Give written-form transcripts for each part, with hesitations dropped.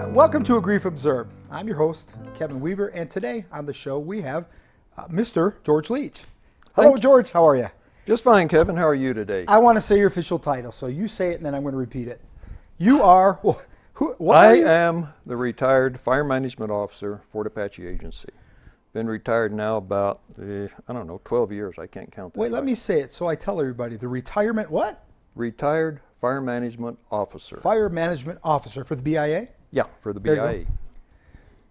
Welcome to A Grief Observed. I'm your host, Kevin Weaver, and today on the show we have Mr. George Leech. Hello, George. How are you? Just fine, Kevin. How are you today? I want to say your official title, so you say it and then I'm going to repeat it. You are, what I are you? am the retired fire management officer, Fort Apache Agency. Been retired now about, 12 years. I can't count that. Wait, let me say it so I tell everybody. The retirement what? Retired fire management officer. Fire management officer for the BIA? Yeah, for the There you BIA. go.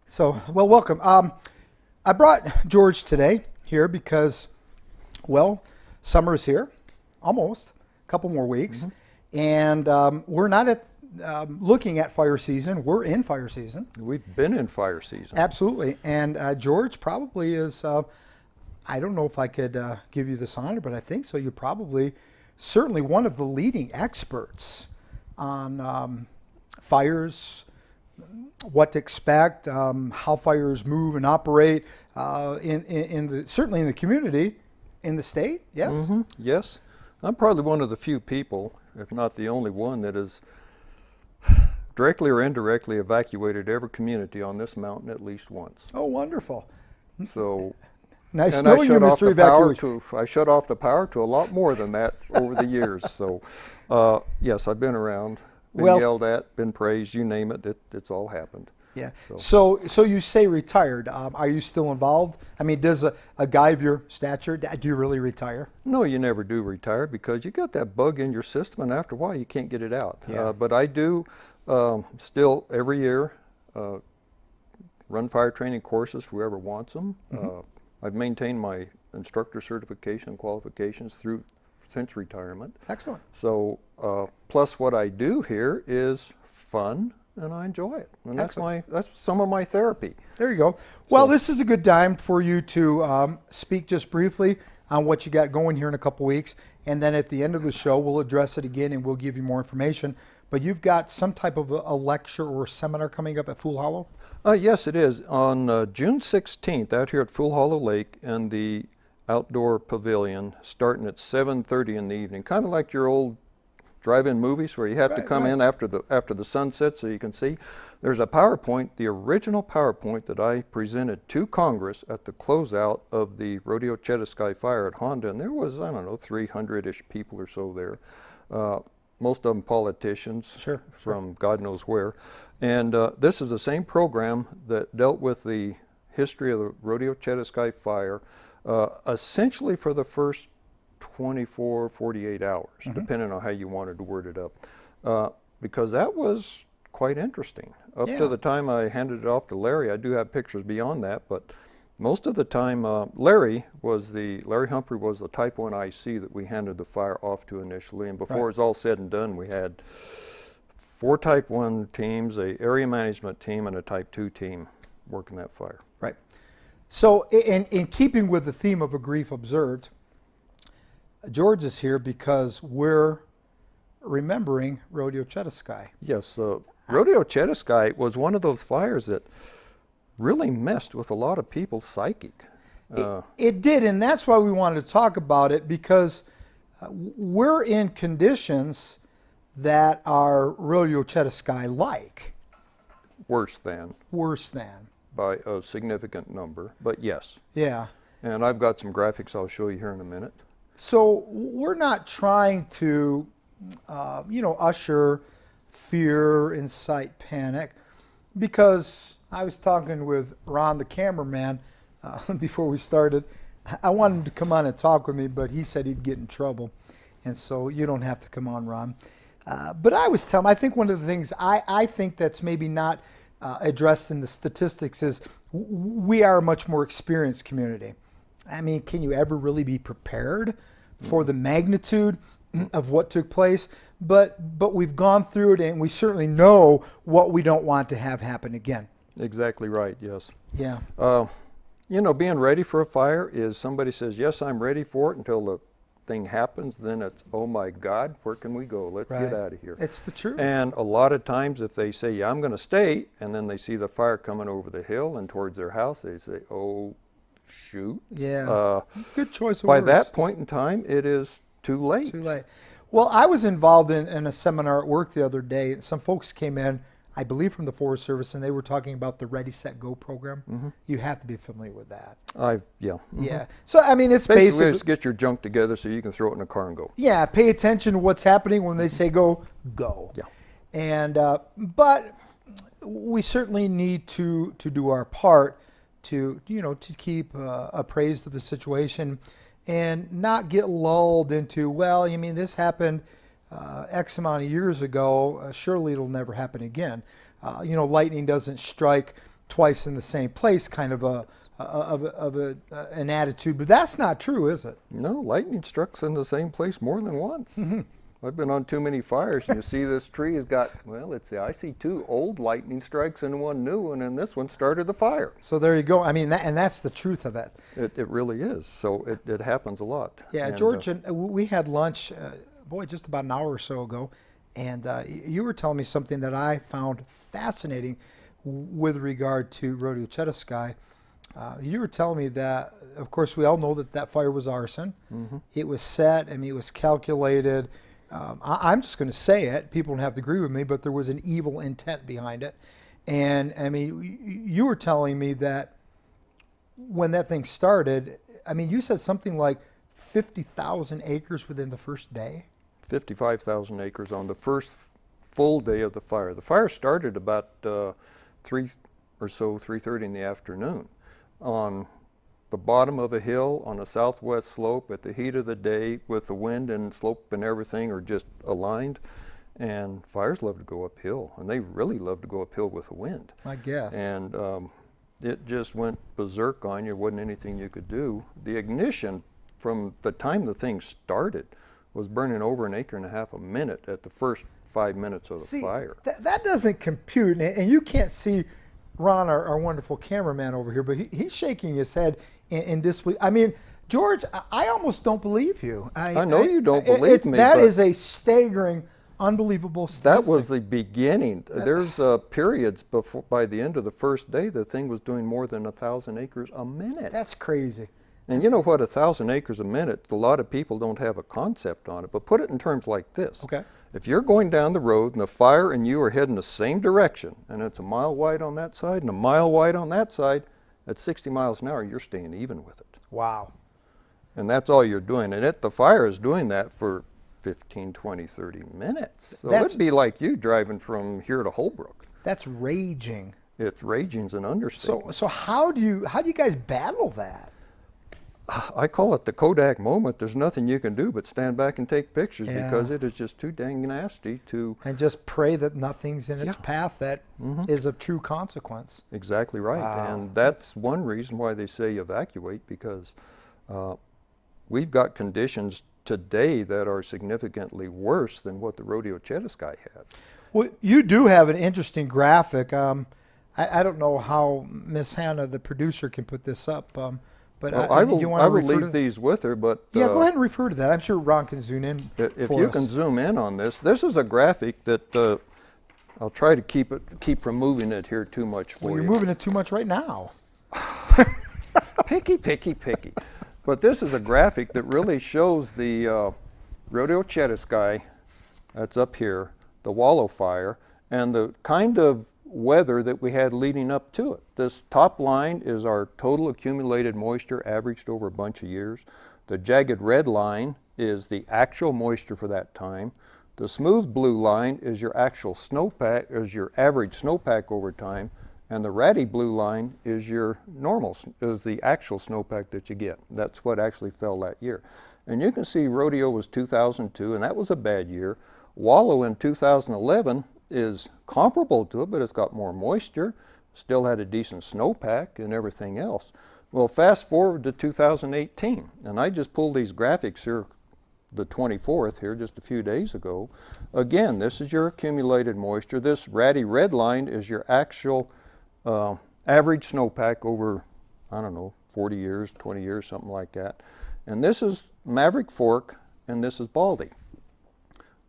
So, well, welcome. I brought George today here because, well, summer is here, almost, a couple more weeks, and we're not looking at fire season. We're in fire season. We've been in fire season. Absolutely, and George probably is, I don't know if I could give you this honor, but I think so. You're probably certainly one of the leading experts on fires, what to expect, how fires move and operate certainly in the community, in the state. Yes. Yes. I'm probably one of the few people, if not the only one, that has directly or indirectly evacuated every community on this mountain at least once. Oh, wonderful. So, Nice and knowing you, Mr. Evacuation. I shut off the power to a lot more than that over the years. So, yes, I've been around, been yelled at, been praised, you name it, it's all happened. Yeah. So you say retired. Are you still involved? I mean, does a guy of your stature, do you really retire? No, you never do retire because you got that bug in your system, and after a while you can't get it out. Yeah. But I do still every year run fire training courses for whoever wants them. I've maintained my instructor certification qualifications since retirement. Excellent. So plus what I do here is fun, and I enjoy it, and that's some of my therapy. There you go. Well, this is a good time for you to speak just briefly on what you got going here in a couple weeks, and then at the end of the show we'll address it again and we'll give you more information. But you've got some type of a lecture or seminar coming up at Fool Hollow? Yes, it is. On June 16th, out here at Fool Hollow Lake in the outdoor pavilion, starting at 7:30 in the evening, kind of like your old drive-in movies where you have to come in after the sunset so you can see. There's a PowerPoint, the original PowerPoint that I presented to Congress at the closeout of the Rodeo Chediski Fire at Honda, and there was, 300-ish people or so there. Most of them politicians from God knows where. And this is the same program that dealt with the history of the Rodeo Chediski Fire, essentially for the first 24, 48 hours, depending on how you wanted to word it up. Because that was quite interesting. Up to the time I handed it off to Larry, I do have pictures beyond that, but most of the time, Larry Humphrey was the Type 1 IC that we handed the fire off to initially, and before it was all said and done, we had 4 Type 1 teams, a area management team, and a Type 2 team working that fire. Right. So in keeping with the theme of A Grief Observed, George is here because we're remembering Rodeo Chediski. Yes, Rodeo Chediski was one of those fires that really messed with a lot of people's psychic. It did, and that's why we wanted to talk about it, because we're in conditions that are Rodeo Chediski-like. Worse than. Worse than. By a significant number, but yes. Yeah. And I've got some graphics I'll show you here in a minute. So we're not trying to, usher fear, incite panic, because I was talking with Ron, the cameraman, before we started. I wanted him to come on and talk with me, but he said he'd get in trouble, and so you don't have to come on, Ron. But I was telling him, I think one of the things I think that's maybe not addressed in the statistics is we are a much more experienced community. I mean, can you ever really be prepared for the magnitude of what took place? But we've gone through it, and we certainly know what we don't want to have happen again. Exactly right, yes. Yeah. Being ready for a fire is somebody says, yes, I'm ready for it, until the thing happens, then it's, oh my God, where can we go? Let's get out of here. It's the truth. And a lot of times if they say, yeah, I'm going to stay, and then they see the fire coming over the hill and towards their house, they say, oh, shoot. Yeah. Good choice of By words. that point in time, it is too late. Too late. Well, I was involved in a seminar at work the other day. Some folks came in I believe from the Forest Service, and they were talking about the Ready, Set, Go program. Mm-hmm. You have to be familiar with that. Yeah. Mm-hmm. Yeah. So, I mean, it's Basically, just get your junk together so you can throw it in a car and go. yeah, pay attention to what's happening when they say go, go. Yeah. And, but we certainly need to do our part to, to keep appraised of the situation and not get lulled into, well, you mean this happened X amount of years ago, surely it'll never happen again. Lightning doesn't strike twice in the same place, kind of an attitude, but that's not true, is it? No, lightning struck in the same place more than once. Mm-hmm. I've been on too many fires, and you see this tree has got, well, let's see, I see 2 old lightning strikes and 1 new one, and this one started the fire. So there you go. I mean, and that's the truth of it. It really is. So it happens a lot. Yeah, and, George, we had lunch, just about an hour or so ago, and you were telling me something that I found fascinating with regard to Rodeo Chediski. You were telling me that, of course, we all know that fire was arson. Mm-hmm. It was set, I mean, it was calculated. I'm just going to say it. People don't have to agree with me, but there was an evil intent behind it. And, I mean, you were telling me that when that thing started, I mean, you said something like 50,000 acres within the first day? 55,000 acres on the first full day of the fire. The fire started about 3:30 in the afternoon on the bottom of a hill on a southwest slope at the heat of the day with the wind and slope and everything are just aligned. And fires love to go uphill, and they really love to go uphill with the wind. I guess. And it just went berserk on you. Wasn't anything you could do. The ignition from the time the thing started was burning over 1.5 acres a minute at the first 5 minutes of the fire. That doesn't compute, and you can't see Ron, our wonderful cameraman over here, but he's shaking his head in disbelief. I mean, George, I almost don't believe you. I know you don't believe me. That is a staggering, unbelievable statistic. That was the beginning. There's periods before, by the end of the first day, the thing was doing more than 1,000 acres a minute. That's crazy. And you know what, 1,000 acres a minute, a lot of people don't have a concept on it, but put it in terms like this. Okay. If you're going down the road and the fire and you are heading the same direction, and it's a mile wide on that side and a mile wide on that side, at 60 miles an hour, you're staying even with it. Wow. And that's all you're doing. And the fire is doing that for 15, 20, 30 minutes. So it'd be like you driving from here to Holbrook. That's raging. It's raging's an understatement. So how do you guys battle that? I call it the Kodak moment. There's nothing you can do but stand back and take pictures because it is just too dang nasty to... And just pray that nothing's in its path that is of true consequence. Exactly right. Wow. And that's one reason why they say evacuate, because we've got conditions today that are significantly worse than what the Rodeo Chediski had. Well, you do have an interesting graphic. I don't know how Miss Hannah, the producer, can put this up. But well, I will leave these with her, but... Yeah, go ahead and refer to that. I'm sure Ron can zoom in if you can zoom in on this. This is a graphic that I'll try to keep from moving it here too much for you. You're moving it too much right now. Picky. But this is a graphic that really shows the Rodeo Chediski, that's up here, the Wallow Fire, and the kind of weather that we had leading up to it. This top line is our total accumulated moisture averaged over a bunch of years. The jagged red line is the actual moisture for that time. The smooth blue line is your actual snowpack, is your average snowpack over time, and the ratty blue line is your is the actual snowpack that you get. That's what actually fell that year. And you can see Rodeo was 2002, and that was a bad year. Wallow in 2011 is comparable to it, but it's got more moisture, still had a decent snowpack and everything else. Well, fast forward to 2018, and I just pulled these graphics here, the 24th here, just a few days ago. Again, this is your accumulated moisture. This ratty red line is your actual average snowpack over, I don't know, 40 years, 20 years, something like that. And this is Maverick Fork, and this is Baldy.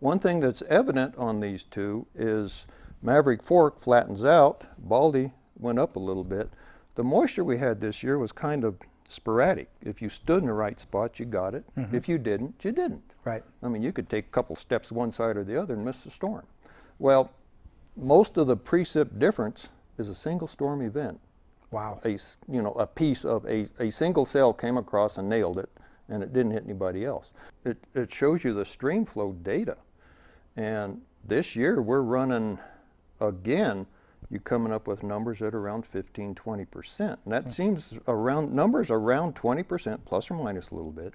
One thing that's evident on these two is Maverick Fork flattens out, Baldy went up a little bit. The moisture we had this year was kind of sporadic. If you stood in the right spot, you got it. If you didn't, you didn't. Right. I mean, you could take a couple steps one side or the other and miss the storm. Well, most of the precip difference is a single storm event. Wow. A piece of a single cell came across and nailed it, and it didn't hit anybody else. It shows you the stream flow data. And this year we're running, again, you're coming up with numbers at around 15-20%. And that seems numbers around 20%, plus or minus a little bit,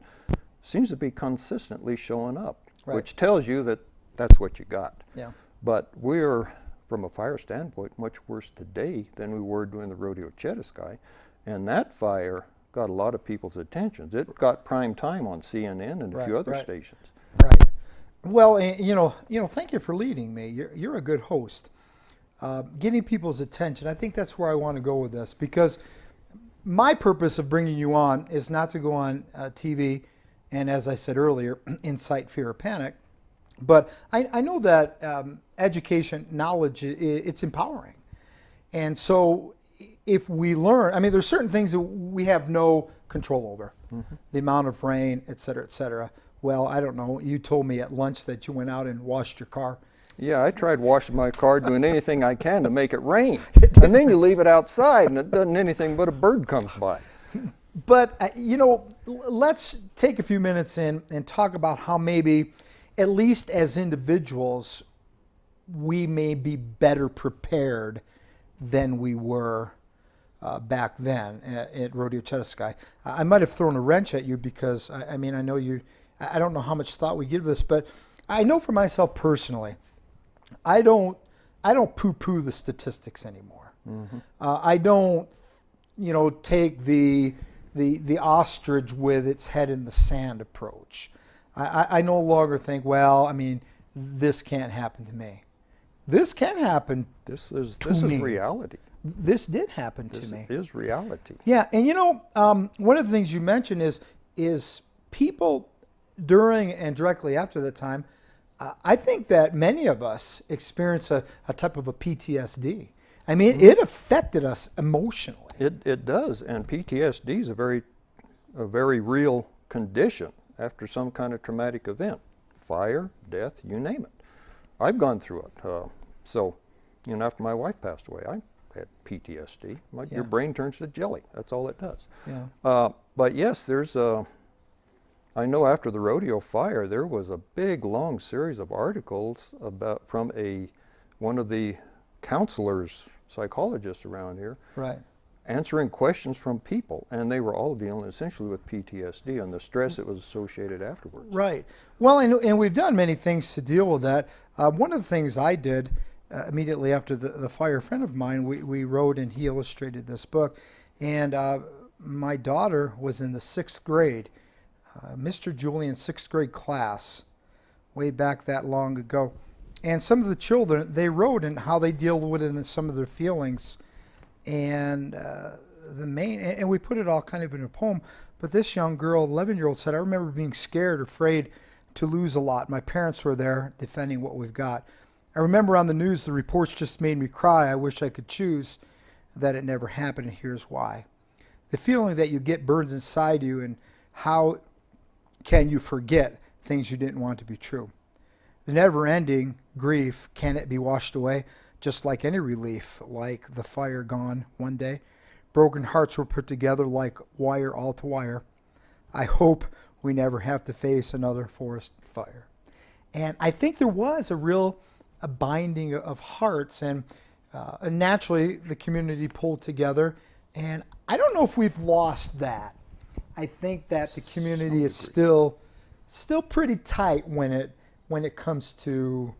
seems to be consistently showing up, right. which tells you that that's what you got. Yeah. But we're, from a fire standpoint, much worse today than we were during the Rodeo Chediski. And that fire got a lot of people's attention. It got prime time on CNN and a few other stations. Right. Well, thank you for leading me. You're a good host. Getting people's attention. I think that's where I want to go with this, because my purpose of bringing you on is not to go on TV and, as I said earlier, incite fear or panic. But I know that education, knowledge, it's empowering. And so if we learn, I mean, there's certain things that we have no control over. Mm-hmm. The amount of rain, et cetera, et cetera. Well, I don't know. You told me at lunch that you went out and washed your car. Yeah, I tried washing my car, doing anything I can to make it rain. And then you leave it outside and it doesn't anything but a bird comes by. But, let's take a few minutes and talk about how maybe, at least as individuals, we may be better prepared than we were back then at Rodeo Chediski. I might have thrown a wrench at you because, I know you, I don't know how much thought we give this, but I know for myself personally, I don't poo-poo the statistics anymore. Mm-hmm. I don't, take the ostrich with its head in the sand approach. I no longer think, well, I mean, this can't happen to me. This can happen. This is reality. This did happen to me. This is reality. Yeah, and one of the things you mentioned is people during and directly after that time. I think that many of us experience a type of a PTSD. I mean, it affected us emotionally. It does, and PTSD is a very real condition after some kind of traumatic event, fire, death, you name it. I've gone through it. So, after my wife passed away, I had PTSD. Your brain turns to jelly. That's all it does. Yeah. But yes, I know after the rodeo fire, there was a big, long series of articles from one of the counselors, psychologists around here, right, answering questions from people, and they were all dealing essentially with PTSD and the stress that was associated afterwards. Right. Well, and we've done many things to deal with that. One of the things I did immediately after the fire, a friend of mine, we wrote and he illustrated this book, and my daughter was in the 6th grade. Mr. Julian's 6th grade class, way back that long ago. And some of the children, they wrote in how they deal with it and some of their feelings. And and we put it all kind of in a poem. But this young girl, 11-year-old, said, I remember being scared, afraid to lose a lot. My parents were there defending what we've got. I remember on the news, the reports just made me cry. I wish I could choose that it never happened, and here's why. The feeling that you get burns inside you, and how can you forget things you didn't want to be true? The never-ending grief, can it be washed away? Just like any relief, like the fire gone one day. Broken hearts were put together like wire all to wire. I hope we never have to face another forest fire. And I think there was a binding of hearts, and naturally the community pulled together. And I don't know if we've lost that. I think that the community is still pretty tight when it comes to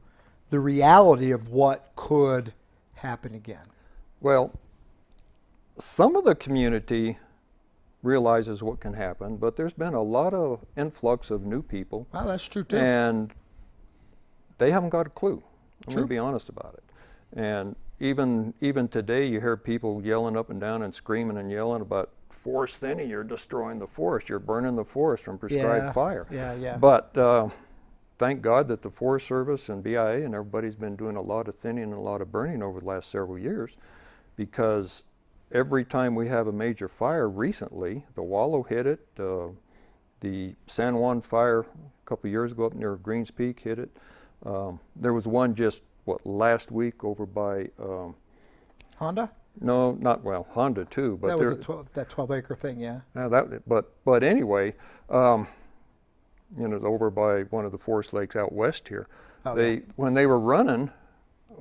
the reality of what could happen again. Well, some of the community realizes what can happen, but there's been a lot of influx of new people. Well, that's true too. And they haven't got a clue. I'm going to be honest about it. And even today, you hear people yelling up and down and screaming and yelling about forest thinning. You're destroying the forest. You're burning the forest from prescribed fire. Yeah. But thank God that the Forest Service and BIA and everybody's been doing a lot of thinning and a lot of burning over the last several years, because every time we have a major fire recently, the Wallow hit it, the San Juan fire a couple years ago up near Greens Peak hit it. There was one just last week over by, Honda? no, not, well, Honda too, but That there, was that 12-acre thing, yeah. but anyway, over by one of the forest lakes out west here, Oh, yeah. when they were running,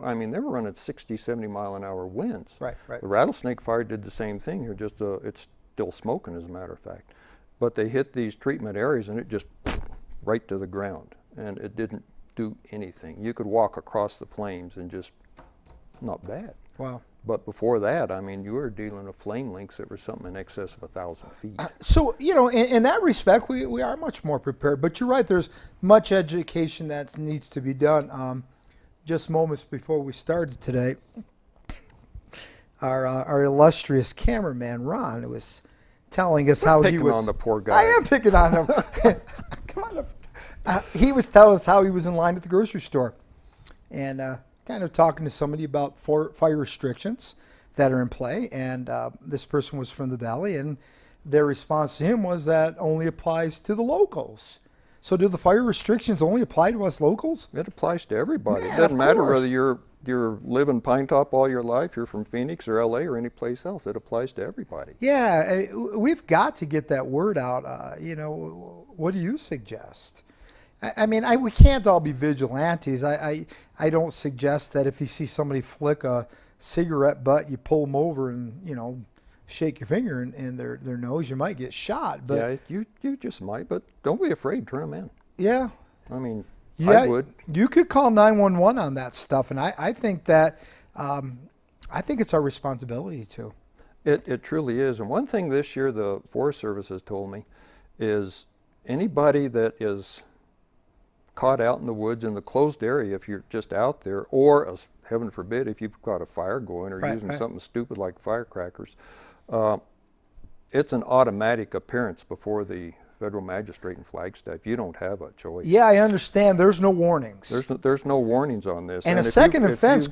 they were running 60, 70 mile an hour winds. Right. The rattlesnake fire did the same thing here, just it's still smoking as a matter of fact. But they hit these treatment areas and it just right to the ground, and it didn't do anything. You could walk across the flames and just, not bad. Wow. But before that, you were dealing with flame links that were something in excess of 1,000 feet. So, in that respect, we are much more prepared. But you're right, there's much education that needs to be done. Just moments before we started today, our illustrious cameraman, Ron, was telling us how he was... Picking on the poor guy. I am picking on him. Come on. He was telling us how he was in line at the grocery store. And kind of talking to somebody about fire restrictions that are in play, and this person was from the Valley, and their response to him was that only applies to the locals. So do the fire restrictions only apply to us locals? It applies to everybody. Man, It doesn't of matter course. whether you're living Pine Top all your life, you're from Phoenix or LA or any place else. It applies to everybody. Yeah, we've got to get that word out. What do you suggest? We can't all be vigilantes. I don't suggest that if you see somebody flick a cigarette butt, you pull them over and, shake your finger in their nose. You might get shot. But Yeah, you just might, but don't be afraid. Turn them in. yeah, I would. You could call 911 on that stuff, and I think that I think it's our responsibility to. It truly is. And one thing this year the Forest Service has told me is anybody that is caught out in the woods in the closed area, if you're just out there, or heaven forbid, if you've got a fire going or using something stupid like firecrackers, it's an automatic appearance before the federal magistrate in Flagstaff. You don't have a choice. Yeah, I understand. There's no warnings. There's no warnings on this. And a if second offense.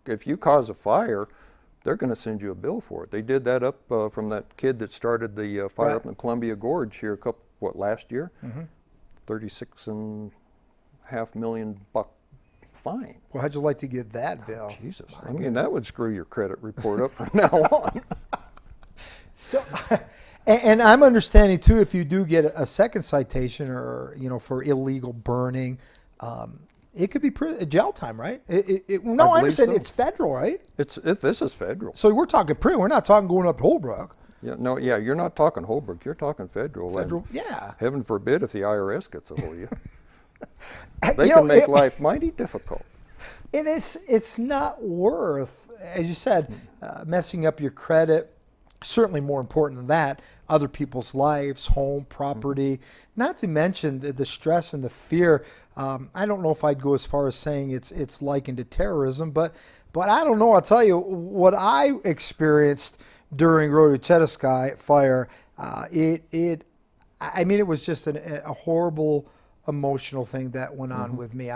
If you cause a fire, they're going to send you a bill for it. They did that up from that kid that started the fire up in the Columbia Gorge here last year? Mm-hmm. $36.5 million fine. Well, how'd you like to get that bill? Jesus, that would screw your credit report up from now on. So, and I'm understanding too, if you do get a second citation or for illegal burning, it could be jail time, right? I understand so. It's federal, right? This is federal. So we're talking prison. We're not talking going up to Holbrook. Yeah, you're not talking Holbrook. You're talking federal. Federal, yeah. Heaven forbid if the IRS gets a hold of you. They can make life mighty difficult. It's not worth, as you said, messing up your credit. Certainly more important than that, other people's lives, home, property. Not to mention the stress and the fear. I don't know if I'd go as far as saying it's likened to terrorism, but I don't know. I'll tell you what I experienced during Rodeo Chediski Fire. It was just a horrible emotional thing that went on with me.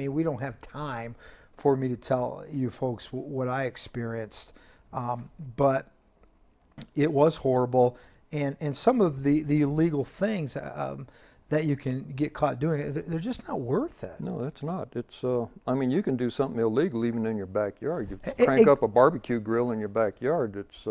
We don't have time for me to tell you folks what I experienced, but it was horrible, and some of the illegal things that you can get caught doing, they're just not worth it. No, that's not. It's you can do something illegal even in your backyard. You crank up a barbecue grill in your backyard. It's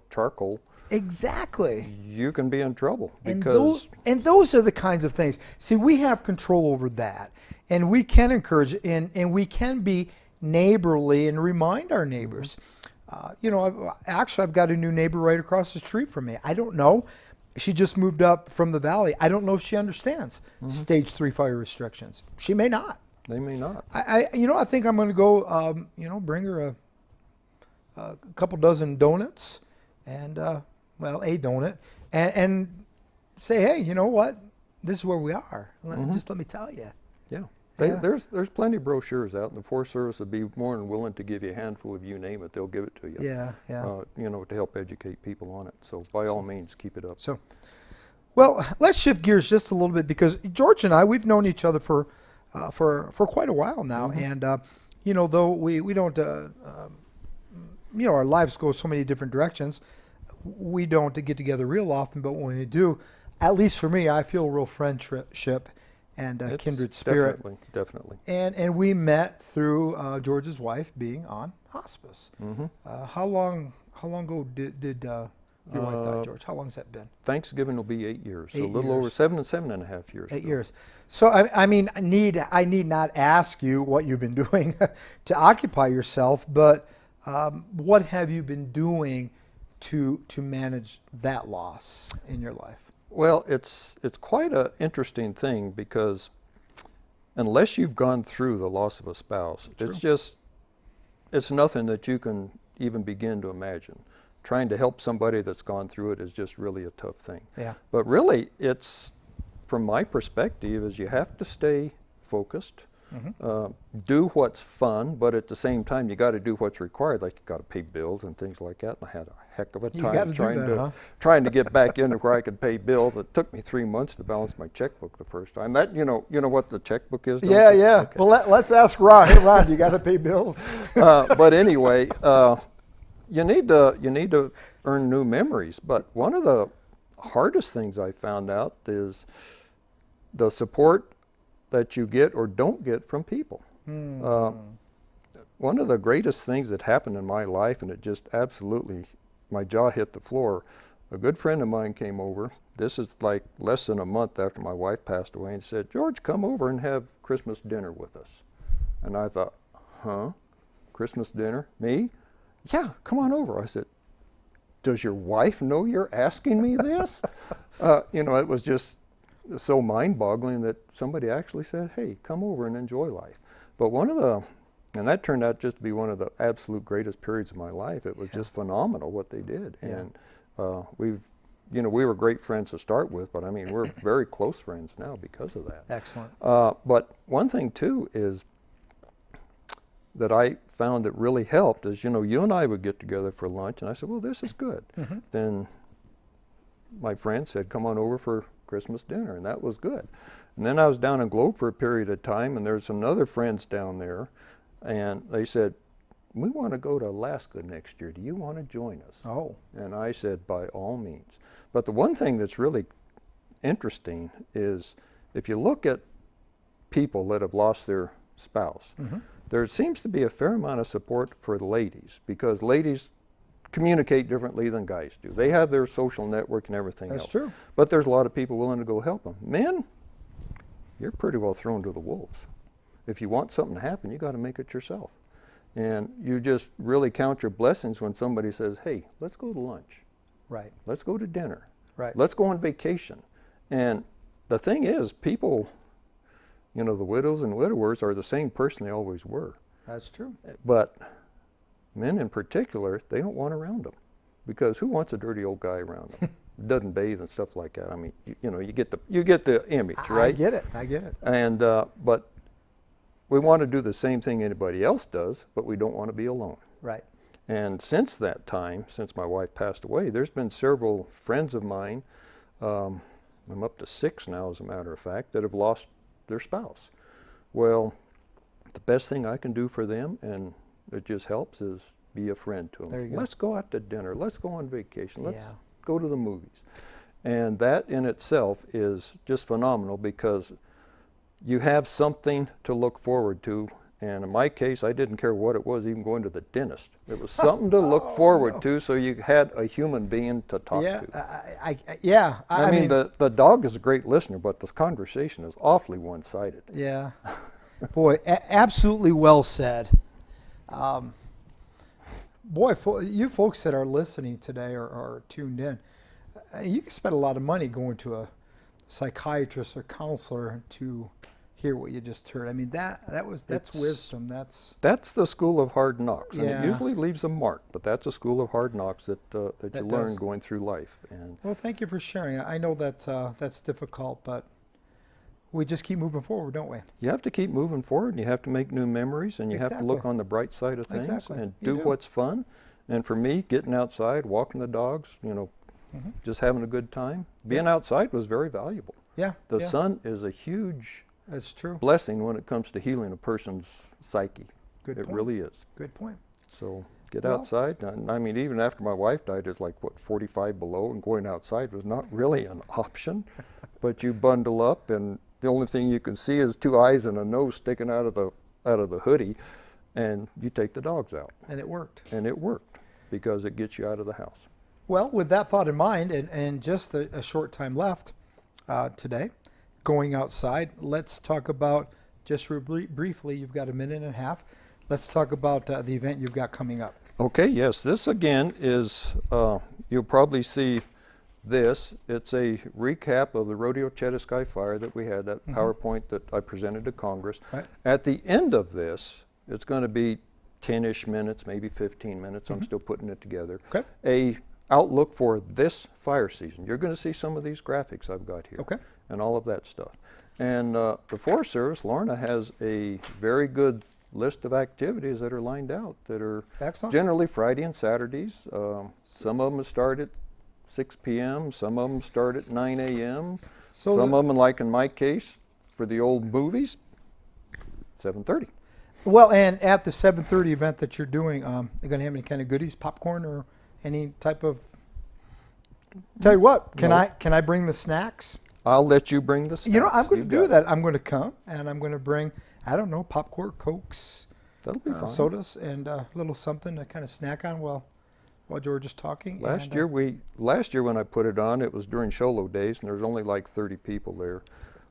charcoal. Exactly. You can be in trouble because and those are the kinds of things. See, we have control over that, and we can encourage and we can be neighborly and remind our neighbors. I've got a new neighbor right across the street from me. I don't know. She just moved up from the Valley. I don't know if she understands stage 3 fire restrictions. She may not. They may not. I think I'm going to go, bring her a couple dozen donuts and, a donut and say, hey, you know what? This is where we are. Just let me tell you. Yeah. There's plenty of brochures out, and the Forest Service would be more than willing to give you a handful of you name it. They'll give it to you. Yeah. To help educate people on it. So by all means, keep it up. So, well, let's shift gears just a little bit because George and I, we've known each other for quite a while now, and though we don't, our lives go so many different directions, we don't get together real often. But when we do, at least for me, I feel a real friendship. and a It's kindred spirit. Definitely. And we met through George's wife being on hospice. How long ago did your wife die, George? How long has that been? Thanksgiving will be 8 years, so a 8 little over years. 7.5 years. 8 ago. years. So I mean, I need not ask you what you've been doing to occupy yourself, but what have you been doing to manage that loss in your life? Well, it's quite an interesting thing because unless you've gone through the loss of a spouse, it's nothing that you can even begin to imagine. Trying to help somebody that's gone through it is just really a tough thing. Yeah. But really, it's, from my perspective, is you have to stay focused, do what's fun, but at the same time, you got to do what's required. Like you got to pay bills and things like that. And I had a heck of a time trying to get back into where I could pay bills. It took me 3 months to balance my checkbook the first time. That you know what the checkbook is. Don't you? Yeah. Okay. Well, let's ask Ron. Hey, Ron, you got to pay bills. But anyway, you need to earn new memories. But one of the hardest things I found out is the support that you get or don't get from people. One of the greatest things that happened in my life, and it just absolutely, my jaw hit the floor, a good friend of mine came over. This is like less than a month after my wife passed away, and said, "George, come over and have Christmas dinner with us." And I thought, huh? Christmas dinner? Me? Yeah, come on over. I said, does your wife know you're asking me this? It was just so mind-boggling that somebody actually said, hey, come over and enjoy life. But and that turned out just to be one of the absolute greatest periods of my life. It was just phenomenal what they did. Yeah. And we were great friends to start with, but I mean, we're very close friends now because of that. Excellent. But one thing too is that I found that really helped is, you and I would get together for lunch, and I said, well, this is good. Then my friend said, come on over for Christmas dinner, and that was good. And then I was down in Globe for a period of time, and there's some other friends down there, and they said, we want to go to Alaska next year. Do you want to join us? Oh. And I said, by all means. But the one thing that's really interesting is if you look at people that have lost their spouse, there seems to be a fair amount of support for the ladies, because ladies communicate differently than guys do. They have their social network and everything else. That's true. But there's a lot of people willing to go help them. Men, you're pretty well thrown to the wolves. If you want something to happen, you got to make it yourself. And you just really count your blessings when somebody says, hey, let's go to lunch. Right. Let's go to dinner. Right. Let's go on vacation. And the thing is, people, the widows and widowers are the same person they always were. That's true. But men in particular, they don't want around them, because who wants a dirty old guy around them? Doesn't bathe and stuff like that. I mean, you get the image, right? I get it. And but we want to do the same thing anybody else does, but we don't want to be alone. Right. And since that time, since my wife passed away, there's been several friends of mine, I'm up to 6 now as a matter of fact, that have lost their spouse. Well, the best thing I can do for them, and it just helps, is be a friend to them. There you go. Let's go out to dinner. Let's go on vacation. Let's go to the movies. And that in itself is just phenomenal, because you have something to look forward to. And in my case, I didn't care what it was, even going to the dentist. It was something to look forward to, so you had a human being to talk to. I mean, the dog is a great listener, but this conversation is awfully one-sided. Yeah. Boy, absolutely well said. You folks that are listening today or tuned in, you can spend a lot of money going to a psychiatrist or counselor to hear what you just heard. I mean, that's wisdom. That's the school of hard knocks, and Yeah. it usually leaves a mark. But that's a school of hard knocks that you learn does. going through life. And Well, thank you for sharing. I know that that's difficult, but we just keep moving forward, don't we? you have to keep moving forward, and you have to make new memories, and you have to look Exactly. on the bright side of things Exactly. and You do do. what's fun. And for me, getting outside, walking the dogs, just having a good time. Being outside was very valuable. Yeah. The yeah. sun is a huge That's true. blessing when it comes to healing a person's psyche. Good It point. really is. Good point. So get Well- outside. And I mean, even after my wife died, it's like, 45 below, and going outside was not really an option. But you bundle up, and the only thing you can see is 2 eyes and a nose sticking out of the hoodie, and you take the dogs out. And it worked. And it worked because it gets you out of the house. Well, with that thought in mind, and just a short time left today, going outside, let's talk about, just briefly, you've got a minute and a half, let's talk about the event you've got coming up. Okay, yes, this again is, you'll probably see this. It's a recap of the Rodeo Chediski Fire that we had, that PowerPoint that I presented to Congress. Right. At the end of this, it's going to be 10-ish minutes, maybe 15 minutes. I'm still putting it together. Okay. A outlook for this fire season. You're going to see some of these graphics I've got here. Okay. And all of that stuff. And the Forest Service, Lorna, has a very good list of activities that are lined out that are Excellent. generally Friday and Saturdays. Some of them start at 6 p.m., some of them start at 9 a.m., So some of them, like in my case, for the old movies, 7:30. Well, and at the 7:30 event that you're doing, you're going to have any kind of goodies, popcorn, or any type of? Tell you what, can I bring the snacks? I'll let you bring the snacks. You know, I'm going You to do got it. that. I'm going to come and I'm going to bring, I don't know, popcorn, Cokes, That'll be fine. sodas, and a little something to kind of snack on while George is talking. Last and, year when I put it on, it was during Sholo days, and there was only like 30 people there.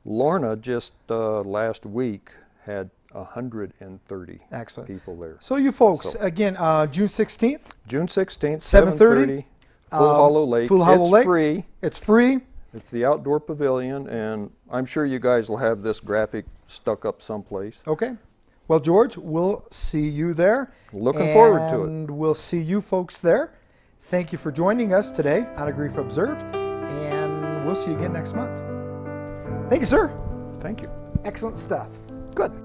Lorna just last week had 130 Excellent. people there. So you folks, So- again, June 16th, June 16th, 7:30, 7:30, Full Hollow Lake. Full Hollow it's Lake. free. It's free. It's the outdoor pavilion, and I'm sure you guys will have this graphic stuck up someplace. Okay. Well, George, we'll see you there. Looking forward to it. And we'll see you folks there. Thank you for joining us today on A Grief Observed, and we'll see you again next month. Thank you, sir. Thank you. Excellent stuff. Good.